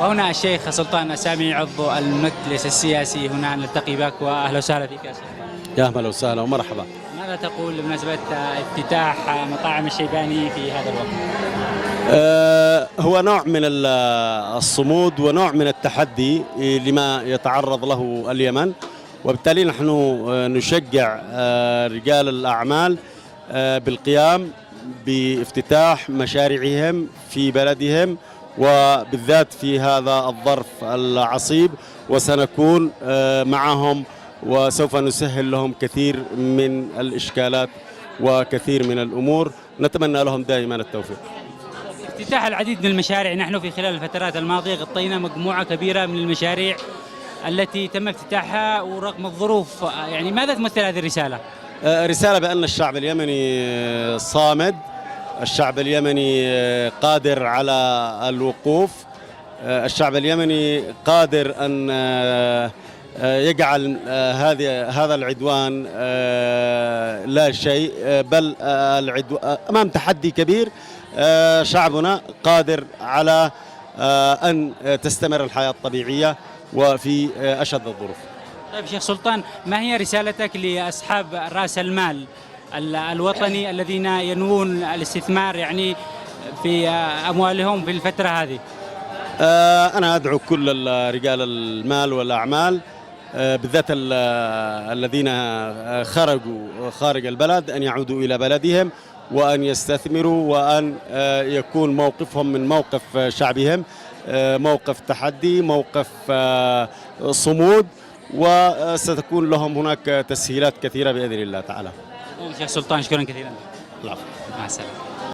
وهنا الشيخ سلطان السامي عضو المجلس السياسي، هنا نلتقي بك وأهلا وسهلا فيك يا شيخ. يا أهلا وسهلا ومرحبا. ماذا تقول بمناسبة افتتاح مطاعم الشيباني في هذا الوقت؟ هو نوع من الصمود ونوع من التحدي لما يتعرض له اليمن، وبالتالي نحن نشجع رجال الأعمال بالقيام بافتتاح مشاريعهم في بلدهم، وبالذات في هذا الظرف العصيب، وسنكون معهم وسوف نسهل لهم كثير من الإشكالات وكثير من الأمور. نتمنى لهم دائما التوفيق. افتتاح العديد من المشاريع، نحن في خلال الفترات الماضية غطينا مجموعة كبيرة من المشاريع التي تم افتتاحها ورغم الظروف، يعني ماذا تمثل هذه الرسالة؟ رسالة بأن الشعب اليمني صامد، الشعب اليمني قادر على الوقوف، الشعب اليمني قادر أن يجعل هذا العدوان لا شيء، بل العدوان أمام تحدي كبير. شعبنا قادر على أن تستمر الحياة الطبيعية وفي أشد الظروف. طيب شيخ سلطان، ما هي رسالتك لأصحاب رأس المال الوطني الذين ينوون الاستثمار يعني في أموالهم في الفترة هذه؟ أنا أدعو كل رجال المال والأعمال بالذات الذين خرجوا خارج البلد أن يعودوا إلى بلدهم وأن يستثمروا، وأن يكون موقفهم من موقف شعبهم موقف تحدي، موقف صمود، وستكون لهم هناك تسهيلات كثيرة بإذن الله تعالى. شيخ سلطان شكرا كثيرا. العفو. مع السلامة.